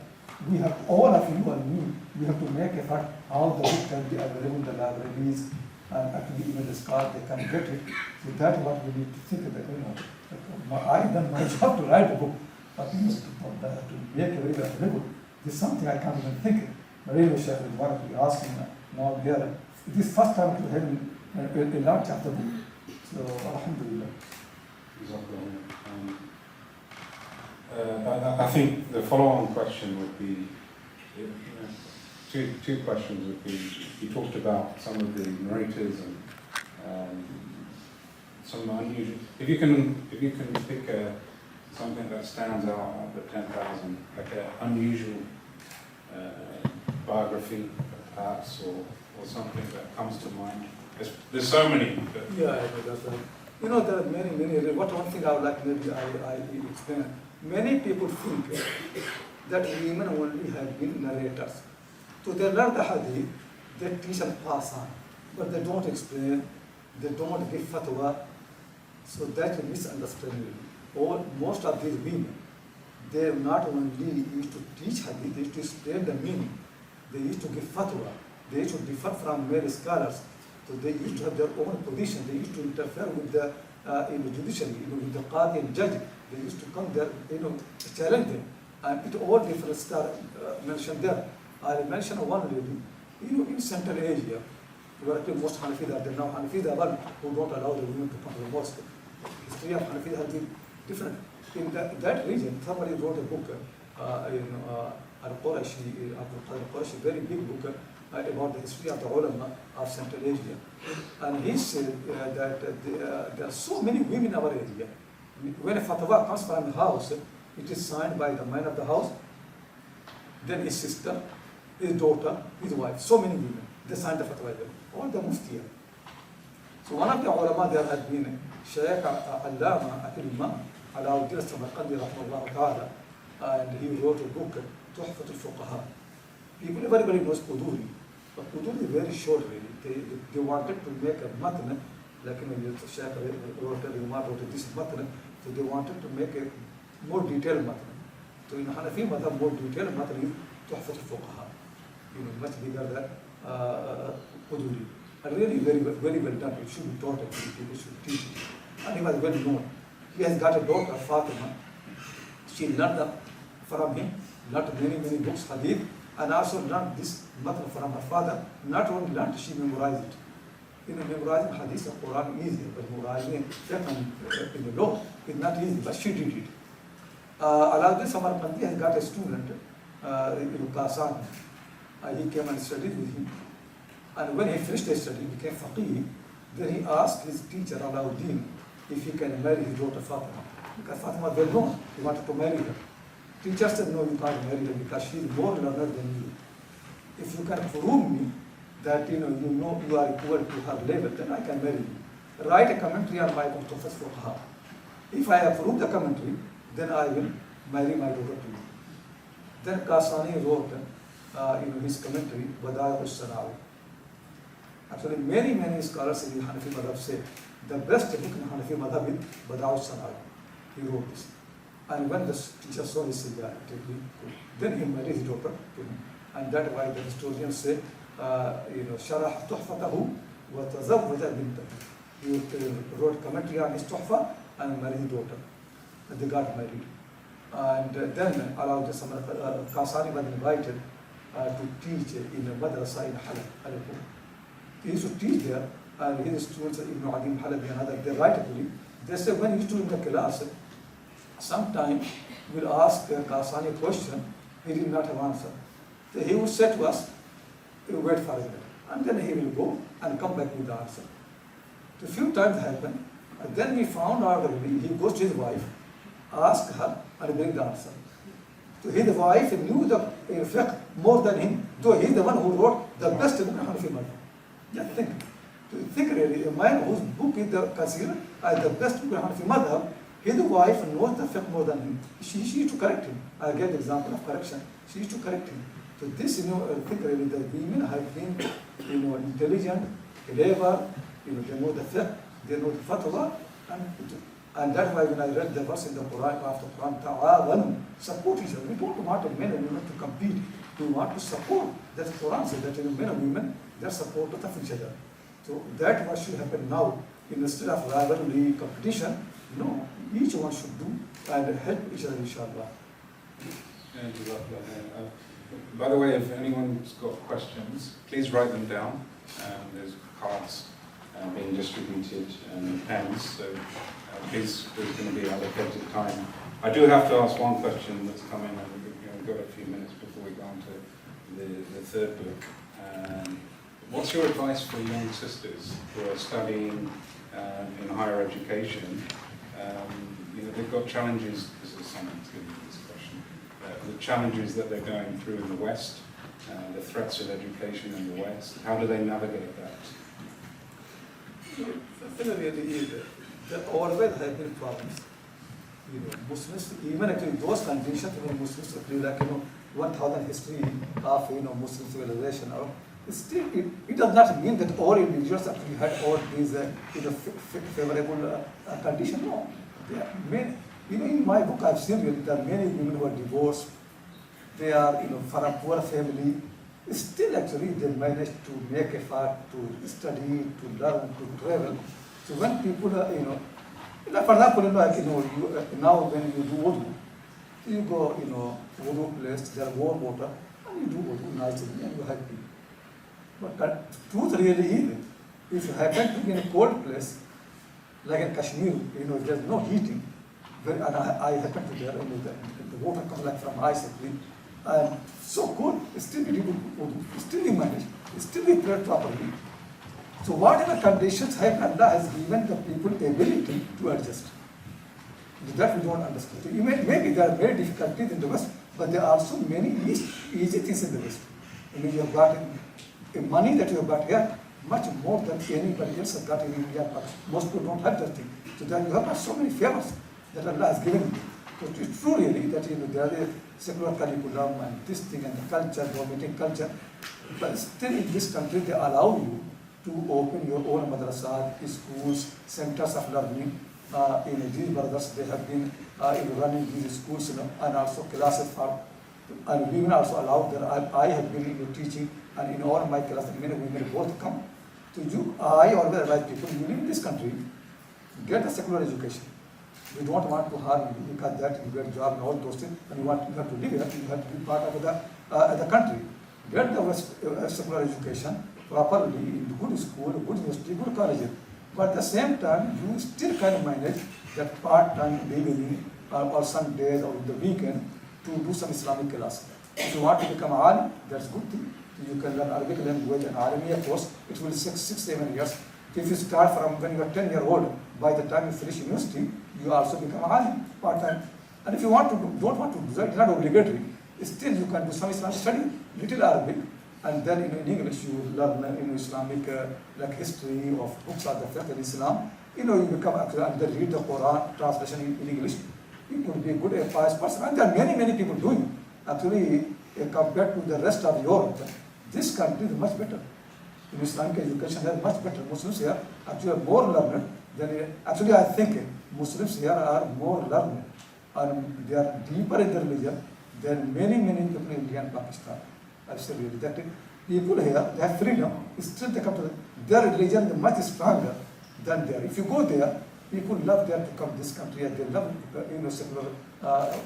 We have, all of you and me, we have to make effort how the book can be available in the libraries and actually even the scholars, they can get it. So that's what we need to think about. I done my job to write a book, but to make it really available. This is something I can't even think. Really, Shaykh Ridhwan to be asking now here. It is first time to have a large chapter book. So, Alhamdulillah. I think the follow-on question would be, two questions would be, you talked about some of the narrators and some unusual, if you can pick something that stands out of the 10,000, like an unusual biography perhaps, or something that comes to mind. There's so many. Yeah, that's right. There are many. One thing I would like maybe I explain. Many people think that women only have been narrators. So they learn the hadith, they teach and pass on, but they don't explain, they don't give fatwa, so that's a misunderstanding. Most of these women, they not only used to teach hadith, they used to explain the meaning, they used to give fatwa, they used to differ from male scholars, so they used to have their own position, they used to interfere with the judiciary, with the qadi and judge, they used to come there, challenge them, and it all different scholars mentioned there. I mentioned one lady, in Central Asia, where most Hanafis are there now. Hanafis are one who don't allow the women to come to the mosque. History of Hanafis has been different. In that region, somebody wrote a book, Al-Qurashi, Al-Qurashi, very big book about the history of the ulama of Central Asia. And he said that there are so many women in our area. When a fatwa comes from the house, it is signed by the man of the house, then his sister, his daughter, his wife, so many women. They signed the fatwa, all the mufti. So one of the ulama there had been Shaykh Al-Salam, Alauddin Samarkandi rahmahullah ta'ala, and he wrote a book, Tuhfat al-Fuqaha. People, everybody knows Quduri, but Quduri is very short really. They wanted to make a matna, like Shaykh wrote this matna, so they wanted to make a more detailed matna. So in Hanafi madhab, more detailed matna is Tuhfat al-Fuqaha, much bigger than Quduri. And really very well done. It should be taught, actually. People should teach it. And he was well known. He has got a daughter, Fatima. She learned from him, learned many books, hadith, and also learned this matter from her father. Not only learned, she memorized it. Memorizing hadith of Quran is easy, but memorizing fiqh in the law is not easy, but she did it. Alauddin Samarkandi has got a student, Qasan. He came and studied with him. And when he finished his study, he became faqih, then he asked his teacher, Alauddin, if he can marry his daughter Fatima. Because Fatima was well known, he wanted to marry her. Teacher said, no, you can't marry her because she is more learned than you. If you can prove me that you are equal to her level, then I can marry you. Write a commentary on my book, Tuhfat al-Fuqaha. If I approve the commentary, then I will marry my daughter to you. Then Kasani wrote his commentary, Bada'u al-Sanawi. Actually, many scholars in the Hanafi madhab say the best book in the Hanafi madhab is Bada'u al-Sanawi. He wrote this. And when the teacher saw this, he said, then he married his daughter to him. And that's why the historians say, Sharah tuhfatahu wa tazawwaja bintahu. He wrote commentary on his tuhfa and married his daughter. And they got married. And then Kasani was invited to teach in a madrasa in Halab. He used to teach there, and his students, Ibn Adim Halabi and others, they write to him. They say when he used to in the class, sometimes we'll ask Kasani a question, he did not have answer. So he would say to us, we'll wait for a minute. And then he will go and come back with the answer. So a few times happened, and then we found out that he goes to his wife, ask her, and bring the answer. So his wife knew the fiqh more than him, though he's the one who wrote the best book in Hanafi madhab. Just think really, a man whose book is considered as the best book in Hanafi madhab, his wife knows the fiqh more than him. She used to correct him. I gave the example of correction. She used to correct him. So this, think really, the women have been, intelligent, clever, they know the fiqh, they know the fatwa, and that's why when I read the verse in the Quran, after Quran, ta'awanu, support each other. We don't want men and women to compete. We want to support. That's Quran says that men and women, they're supportive of each other. So that what should happen now. Instead of rivalry, competition, no, each one should do and help each other, inshallah. By the way, if anyone's got questions, please write them down. There's cards being distributed and pens, so please, there's going to be allocated time. I do have to ask one question that's come in, and we've got a few minutes before we go on to the third book. What's your advice for young sisters who are studying in higher education? They've got challenges, this is someone's giving me this question, the challenges that they're going through in the West, the threats of education in the West. How do they navigate that? There always have been problems. Muslims, even actually those conditions, Muslims, like 1,000 history of Muslim civilization, Still, it does not mean that all individuals actually had all these favorable conditions. No. There are many, in my book I've seen really there are many women who are divorced. They are, from a poor family. Still, actually, they manage to make effort to study, to learn, to travel. So when people are, for example, now when you do wudu, you go, wudu place, there are warm water, and you do wudu nicely, and you happy. But the truth really is, if you happen to be in a cold place, like in Kashmir, there's no heating. And I happen to be there, the water comes like from ice, and so cold, still we do wudu, still we manage, still we pray properly. So whatever conditions Allah has given the people ability to adjust. That we don't understand. So maybe there are very difficulties in the West, but there are also many easy things in the West. You have got money that you have got here, much more than anybody else has got in India. Most people don't have that thing. So then you have got so many favors that Allah has given you. So it's true really that there is secular curriculum and this thing and the culture, dominating culture, but still in this country they allow you to open your own madrasa, schools, centers of learning. In these brothers, they have been running these schools, and also classes for, and women also allowed that I have been teaching, and in all my classes, men and women both come. So I always advise people, you live in this country, get a secular education. We don't want to harm you because that you get a job and all those things, and you have to live here, you have to be part of the country. Get the secular education properly in good school, good university, good college. But at the same time, you still can manage that part-time living or some days or the weekend to do some Islamic class. If you want to become alim, that's good thing. You can learn Arabic language and Arabic course. It will take 6-7 years. If you start from when you are 10-year-old, by the time you finish university, you also become alim part-time. And if you want to don't want to do that, it's not obligatory. Still, you can do some Islamic study, little Arabic, and then in English you learn Islamic like history of books of the faith of Islam. You become and then read the Quran translation in English. You can be a good pious person, and there are many people doing. Actually, compared to the rest of Europe, this country is much better. In Islamic education, they are much better. Muslims here actually are more learned than actually I think Muslims here are more learned and they are deeper in their religion than many people in India and Pakistan. Absolutely. That people here, they have freedom, still they come to their religion is much stronger than there. If you go there, people love there to come to this country and they love secular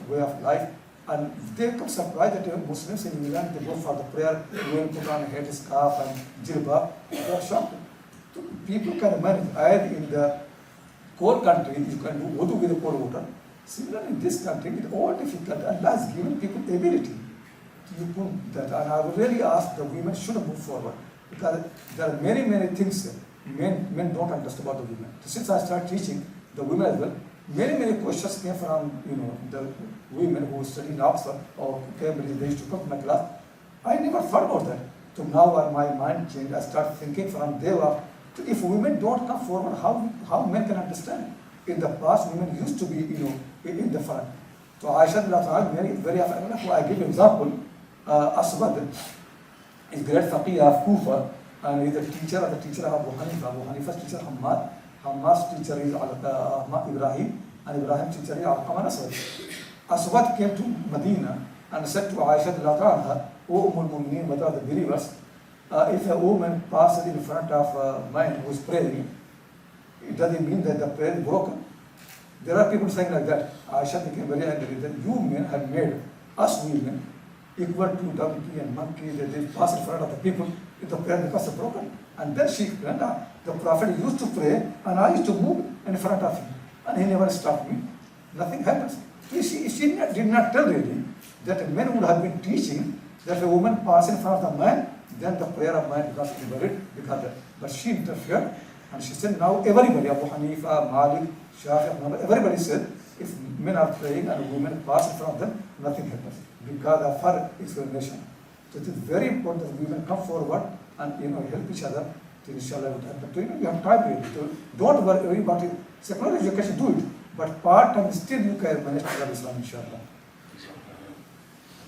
way of life. And they come surprised that Muslims in England, they go for the prayer, they will put on a head scarf and jilbab. They are shocked. So people can manage. Either in the cold country, you can do wudu with the cold water. Similarly, in this country, it's all difficult. Allah has given people the ability. You put that, and I would really ask the women should move forward because there are many things men don't understand about the women. Since I started teaching the women as well, many questions came from the women who study in Oxford or Cambridge. They used to come to my class. I never thought about that. So now my mind changed. I start thinking from there up. So if women don't come forward, how men can understand? In the past, women used to be in the front. So Aisha very often I give an example. Aswad is great faqih of Kufa and is the teacher of Abu Hanifa. Abu Hanifa's teacher Hammad. Hammad's teacher is Ibrahim, and Ibrahim's teacher is Akram. Aswad came to Medina and said to Aisha anha, O Mu'mineen, mother of the believers, if a woman passes in front of a man who is praying, it doesn't mean that the prayer is broken. There are people saying like that. Aisha became very angry that you men have made us women equal to donkey and monkey, that they pass in front of the people, if the prayer becomes broken. And then she explained, the Prophet used to pray, and I used to move in front of him, and he never stopped me. Nothing happens. She did not tell really that men would have been teaching that if a woman passes in front of the man, then the prayer of man becomes invalid, but she interfered, and she said, now everybody, Abu Hanifa, Malik, Shaykh, everybody said, if men are praying and women pass in front of them, nothing happens, because of her explanation. So it is very important that women come forward and help each other to inshallah would happen. So you have time really. So don't worry about it. Secular education, do it. But part-time still you can manage to learn Islam inshallah.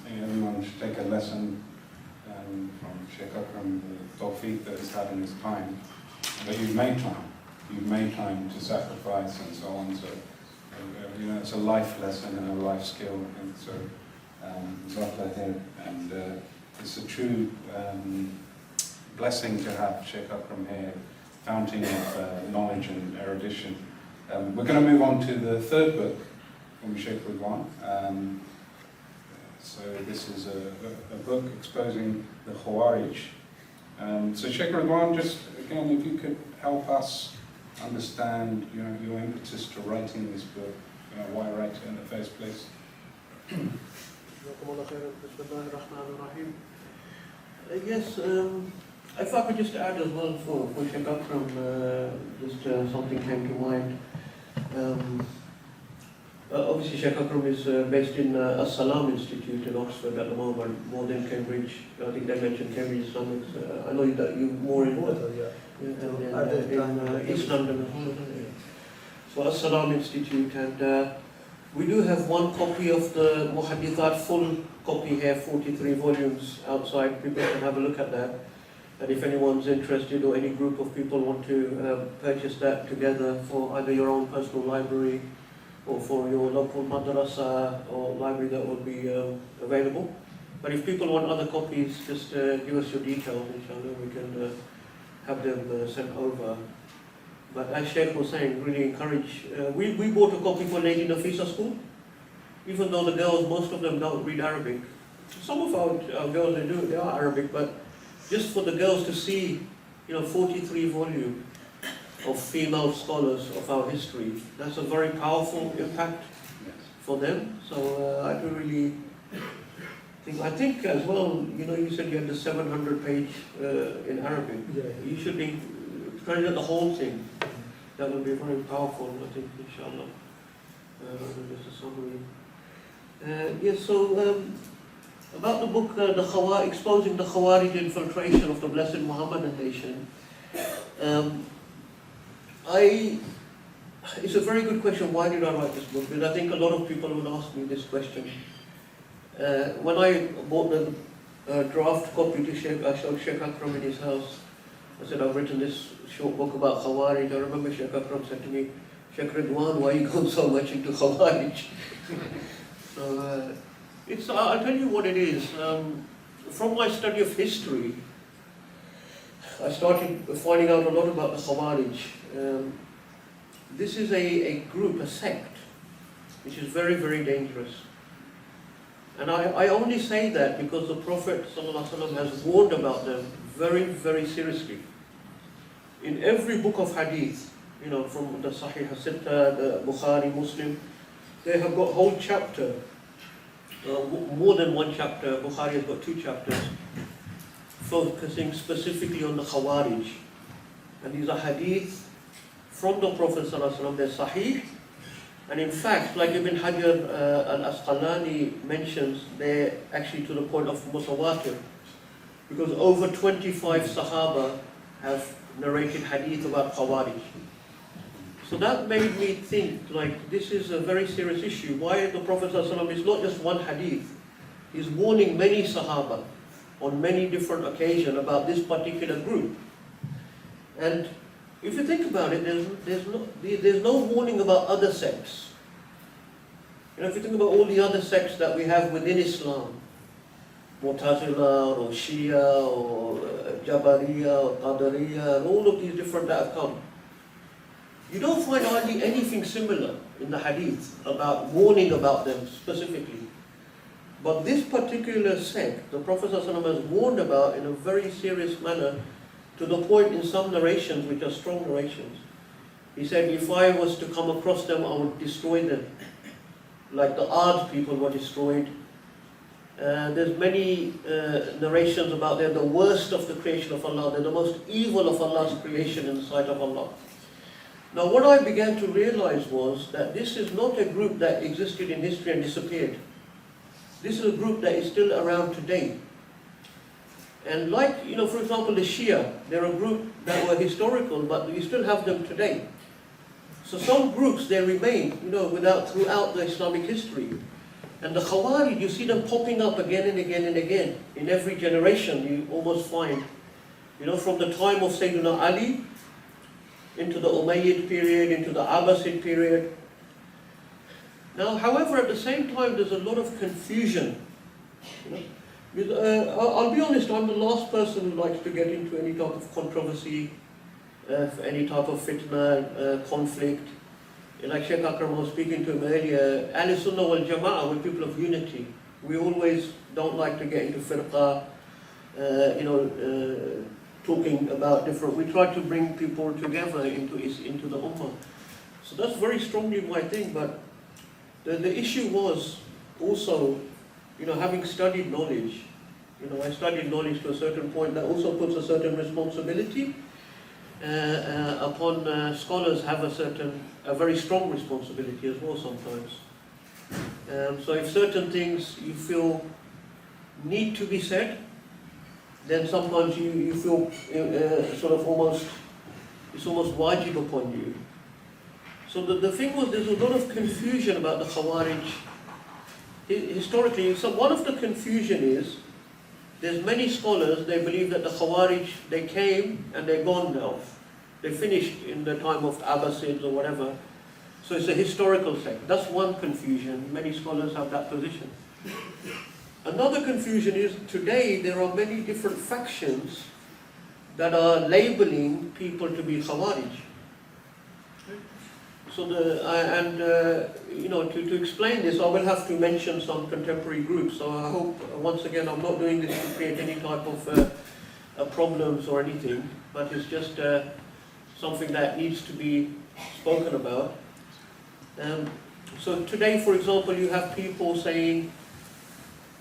I think everyone should take a lesson from Shaykh Akram, the tawfiq that he's had in his time, but you've made time. You've made time to sacrifice and so on. So, you know, it's a life lesson and a life skill. And so, Jazakallah, and it's a true blessing to have Shaykh Akram here, fountain of knowledge and erudition. We're going to move on to the third book from Shaykh Ridhwan. So this is a book exposing the Khwarij. So Shaykh Ridhwan, just again, if you could help us understand, you know, your impetus to writing this book, you know, why write it in the first place. Yes, if I could just add as well for Shaykh Akram, just something came to mind. Obviously Shaykh Akram is based in Al-Salam Institute in Oxford at the moment, more than Cambridge. I think they mentioned Cambridge Islamic. I know that you're more in East London as well. So Al-Salam Institute, and we do have one copy of the Muhaddithat, full copy here, 43 volumes outside. People can have a look at that. And if anyone's interested or any group of people want to purchase that together for either your own personal library or for your local madrasa or library, that will be available. But if people want other copies, just give us your details, inshallah, we can have them sent over. But as Shaykh was saying, really encourage. We bought a copy for Lady Nafisa School, even though the girls, most of them don't read Arabic. Some of our girls, they are Arabic, but just for the girls to see, 43 volume of female scholars of our history, that's a very powerful impact for them. So I do really I think as well, you said you had the 700 page in Arabic. Yeah. You should be trying to get the whole thing. That will be very powerful, I think, inshallah. Just a summary. Yes, so about the book, exposing the Khawarij infiltration of the blessed Muhammadan nation. It's a very good question. Why did I write this book? Because I think a lot of people would ask me this question. When I bought the draft copy to Shaykh, I showed Shaykh Akram in his house. I said, I've written this short book about Khawarij. I remember Shaykh Akram said to me, Shaykh Ridhwan, why are you going so much into Khawarij? So I'll tell you what it is. From my study of history, I started finding out a lot about the Khawarij. This is a group, a sect, which is very, very dangerous. And I only say that because the Prophet ﷺ has warned about them very, very seriously. In every book of hadith, from the Sahih Sitta, the Bukhari, Muslim, they have got a whole chapter, more than one chapter. Bukhari has got 2 chapters, focusing specifically on the Khawarij. And these are hadith from the Prophet ﷺ, they're Sahih. And in fact, like Ibn Hajar al-Asqalani mentions, they're actually to the point of mutawatir, because over 25 Sahaba have narrated hadith about Khawarij. So that made me think, this is a very serious issue. Why the Prophet ﷺ is not just one hadith. He's warning many Sahaba on many different occasions about this particular group. And if you think about it, there's no warning about other sects. If you think about all the other sects that we have within Islam, Mu'tazila or Shia or Jabariya or Qadariya, and all of these different that have come, you don't find hardly anything similar in the hadith about warning about them specifically. But this particular sect, the Prophet ﷺ has warned about in a very serious manner, to the point in some narrations, which are strong narrations, he said, if I was to come across them, I would destroy them. Like the Ad people were destroyed. There's many narrations about they're the worst of the creation of Allah. They're the most evil of Allah's creation in the sight of Allah. Now what I began to realize was that this is not a group that existed in history and disappeared. This is a group that is still around today. And for example, the Shia, they're a group that were historical, but we still have them today. So some groups, they remain, throughout the Islamic history. And the Khawarij, you see them popping up again and again and again. In every generation, you almost find, from the time of Sayyidina Ali, into the Umayyad period, into the Abbasid period. Now, however, at the same time, there's a lot of confusion. I'll be honest, I'm the last person who likes to get into any type of controversy, any type of fitna, conflict. Like Shaykh Akram was speaking to him earlier, Ahl Sunnah wal Jama'ah, we're people of unity. We always don't like to get into firqa, talking about different. We try to bring people together into the ummah. So that's very strongly my thing. But the issue was also, having studied knowledge. I studied knowledge to a certain point. That also puts a certain responsibility upon scholars. Have a very strong responsibility as well sometimes. So if certain things you feel need to be said, then sometimes you feel it's almost wajib upon you. So the thing was, there's a lot of confusion about the Khawarij. Historically, so one of the confusion is, there's many scholars, they believe that the Khawarij, they came and they're gone now. They finished in the time of the Abbasids or whatever. So it's a historical sect. That's one confusion. Many scholars have that position. Another confusion is, today there are many different factions that are labeling people to be Khawarij. So to explain this, I will have to mention some contemporary groups. So I hope, once again, I'm not doing this to create any type of problems or anything, but it's just something that needs to be spoken about. So today, for example, you have people saying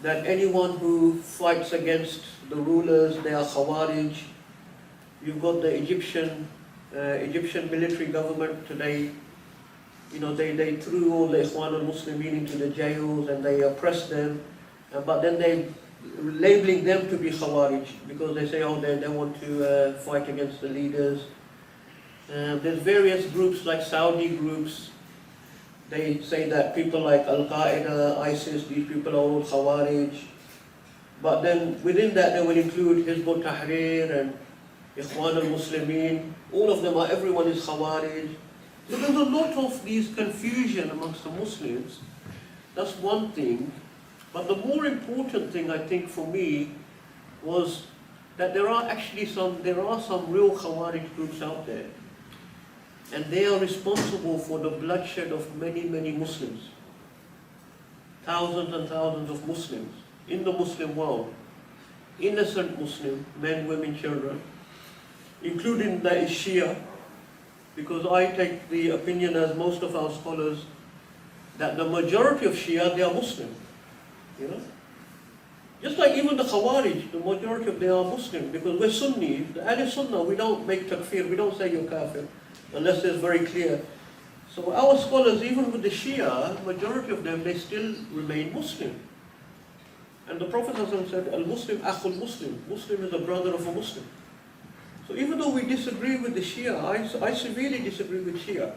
that anyone who fights against the rulers, they are Khawarij. You've got the Egyptian military government today. They threw all the Ikhwan al-Muslimin into the jails and they oppressed them. But then they labeling them to be Khawarij because they say, they want to fight against the leaders. There's various groups like Saudi groups. They say that people like Al-Qaeda, ISIS, these people are all Khawarij. But then within that they will include Hizb ut-Tahrir and Ikhwan al-Muslimin. All of them everyone is Khawarij. So there's a lot of these confusion amongst the Muslims. That's one thing. But the more important thing, I think, for me, was that there are some real Khawarij groups out there. And they are responsible for the bloodshed of many, many Muslims. Thousands and thousands of Muslims in the Muslim world. Innocent Muslim, men, women, children, including the Shia, because I take the opinion, as most of our scholars, that the majority of Shia, they are Muslim. Just like even the Khawarij, the majority of them are Muslim, because we're Sunni. The Ahl Sunnah, we don't make takfir, we don't say you're kafir, unless it's very clear. So our scholars, even with the Shia, majority of them, they still remain Muslim. And the Prophet said, Al-Muslim akhul Muslim. Muslim is a brother of a Muslim. So even though we disagree with the Shia, I severely disagree with Shia.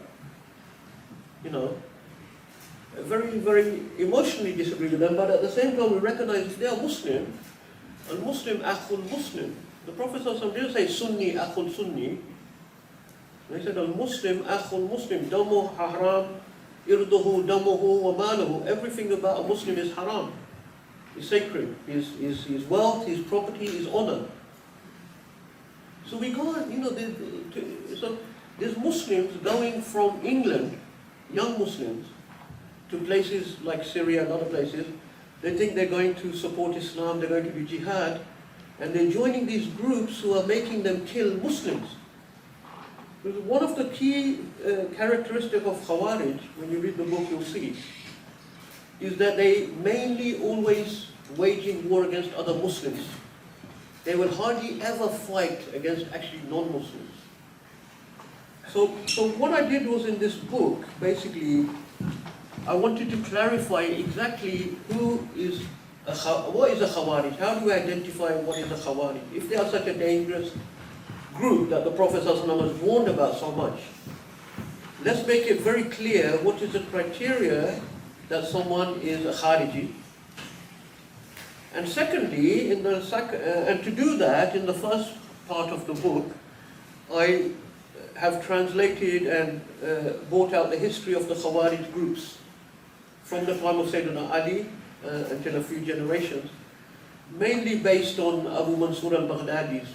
Very, very emotionally disagree with them, but at the same time we recognize if they are Muslim, Al-Muslim akhul Muslim. The Prophet didn't say Sunni akhul Sunni. He said Al-Muslim akhul Muslim, damu haram, irduhu, damuhu, wa maluhu. Everything about a Muslim is haram. It's sacred. His wealth, his property, his honor. So we can't, so there's Muslims going from England, young Muslims, to places like Syria and other places. They think they're going to support Islam, they're going to do jihad, and they're joining these groups who are making them kill Muslims. Because one of the key characteristics of Khawarij, when you read the book you'll see, is that they mainly always waging war against other Muslims. They will hardly ever fight against actually non-Muslims. So what I did was, in this book, basically, I wanted to clarify exactly what is a Khawarij, how do we identify what is a Khawarij? If they are such a dangerous group that the Prophet ﷺ has warned about so much, let's make it very clear what is the criteria that someone is a Khariji. And secondly, and to do that, in the first part of the book, I have translated and brought out the history of the Khawarij groups from the time of Sayyidina Ali until a few generations, mainly based on Abu Mansur al-Baghdadi's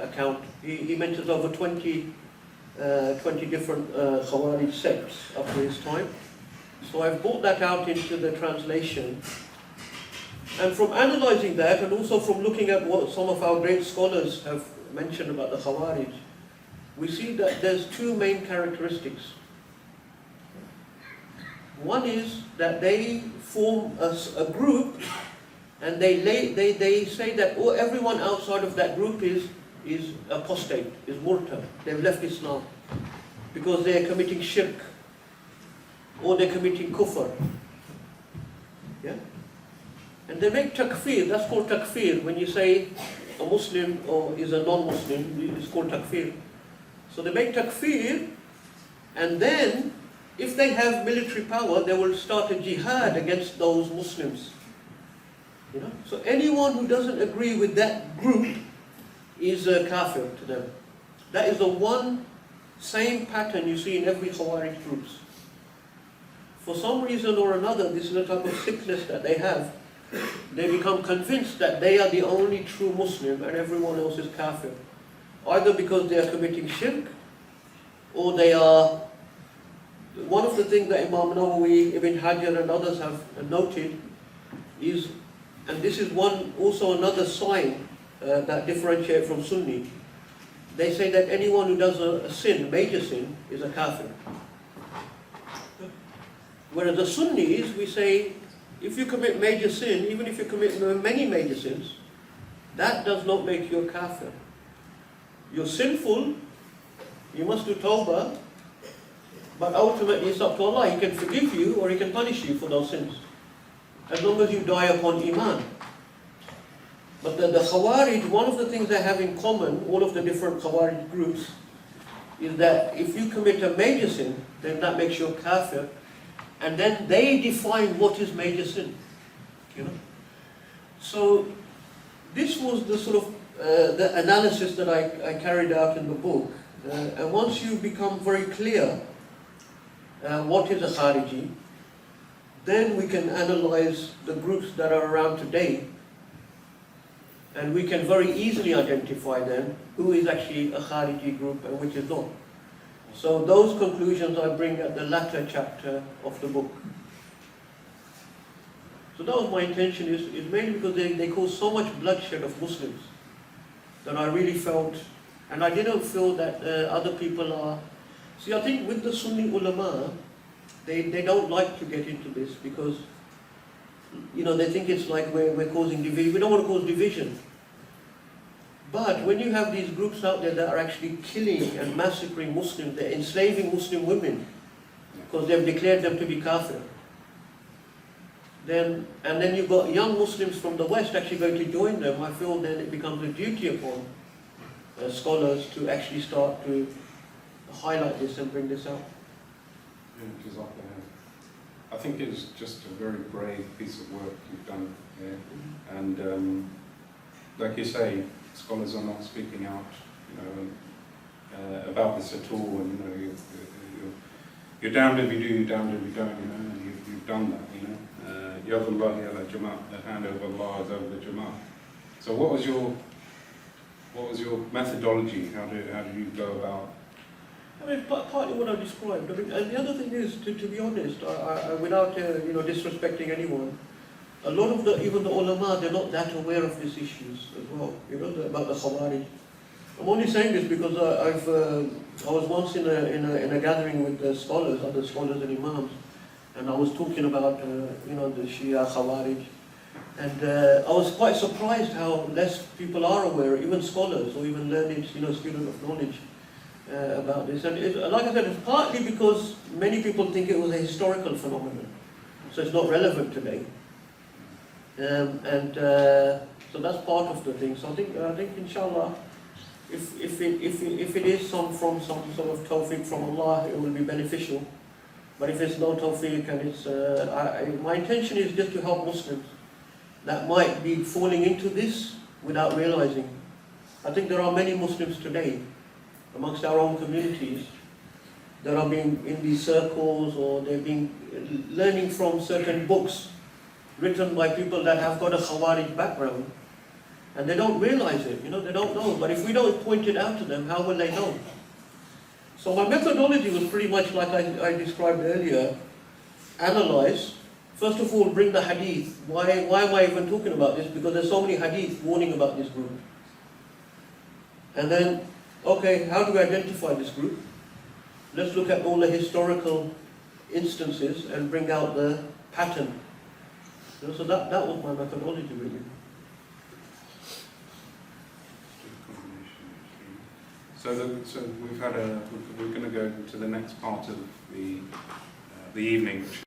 account. He mentions over 20 different Khawarij sects up to his time. So I've brought that out into the translation. And from analysing that, and also from looking at what some of our great scholars have mentioned about the Khawarij, we see that there's two main characteristics. One is that they form a group, and they say that everyone outside of that group is apostate, is murtad. They've left Islam because they are committing shirk or they're committing kufr. Yeah? And they make takfir. That's called takfir. When you say a Muslim or is a non-Muslim, it's called takfir. So they make takfir, and then if they have military power, they will start a jihad against those Muslims. You know? So anyone who doesn't agree with that group is a kafir to them. That is the one same pattern you see in every Khawarij groups. For some reason or another, this is a type of sickness that they have. They become convinced that they are the only true Muslim and everyone else is kafir. Either because they are committing shirk, or they are... One of the things that Imam Nawawi, Ibn Hajar and others have noted is, and this is also another sign that differentiates from Sunni, they say that anyone who does a sin, major sin, is a kafir. Whereas the Sunnis, we say, if you commit major sin, even if you commit many major sins, that does not make you a kafir. You're sinful, you must do tawbah, but ultimately it's up to Allah. He can forgive you or He can punish you for those sins, as long as you die upon Iman. But the Khawarij, one of the things they have in common, all of the different Khawarij groups, is that if you commit a major sin, then that makes you a kafir, and then they define what is major sin. You know? So this was the sort of the analysis that I carried out in the book. And once you become very clear what is a Khariji, then we can analyze the groups that are around today, and we can very easily identify then who is actually a Khariji group and which is not. So those conclusions I bring at the latter chapter of the book. So that was my intention, is mainly because they cause so much bloodshed of Muslims that I really felt, and I didn't feel that other people are. See, I think with the Sunni ulama, they don't like to get into this because, you know, they think it's like we're causing division. We don't want to cause division. But when you have these groups out there that are actually killing and massacring Muslims, they're enslaving Muslim women because they've declared them to be kafir. And then you've got young Muslims from the West actually going to join them. I feel then it becomes a duty upon scholars to actually start to highlight this and bring this out. I think it's just a very brave piece of work you've done here, and like you say, scholars are not speaking out, you know, about this at all, and you know, you're damned if you do, you're damned if you don't, you know, and you've done that, you know. Yadullahi ala Jama', the hand of Allah is over the Jama'. So what was your methodology? How did you go about? I mean, partly what I described. I mean, and the other thing is, to be honest, I without you know, disrespecting anyone, a lot of even the ulama, they're not that aware of these issues as well. You know, about the Khawarij. I'm only saying this because I was once in a gathering with the scholars, other scholars and imams, and I was talking about you know, the Shia Khawarij, and I was quite surprised how less people are aware, even scholars or even learned, you know, student of knowledge. About this, and like I said, it's partly because many people think it was a historical phenomenon, so it's not relevant today, so that's part of the thing. So I think inshallah, if it is some sort of tawfiq from Allah, it will be beneficial. But if it's no tawfiq and it's, my intention is just to help Muslims that might be falling into this without realizing. I think there are many Muslims today, amongst our own communities, that are being in these circles, or they're being learning from certain books written by people that have got a Khawarij background, and they don't realize it, they don't know. But if we don't point it out to them, how will they know? So my methodology was pretty much like I described earlier. Analyze, first of all, bring the hadith. Why am I even talking about this? Because there's so many hadith warning about this group. And then, okay, how do we identify this group? Let's look at all the historical instances and bring out the pattern. So that was my methodology, really. So we're going to go to the next part of the evening, which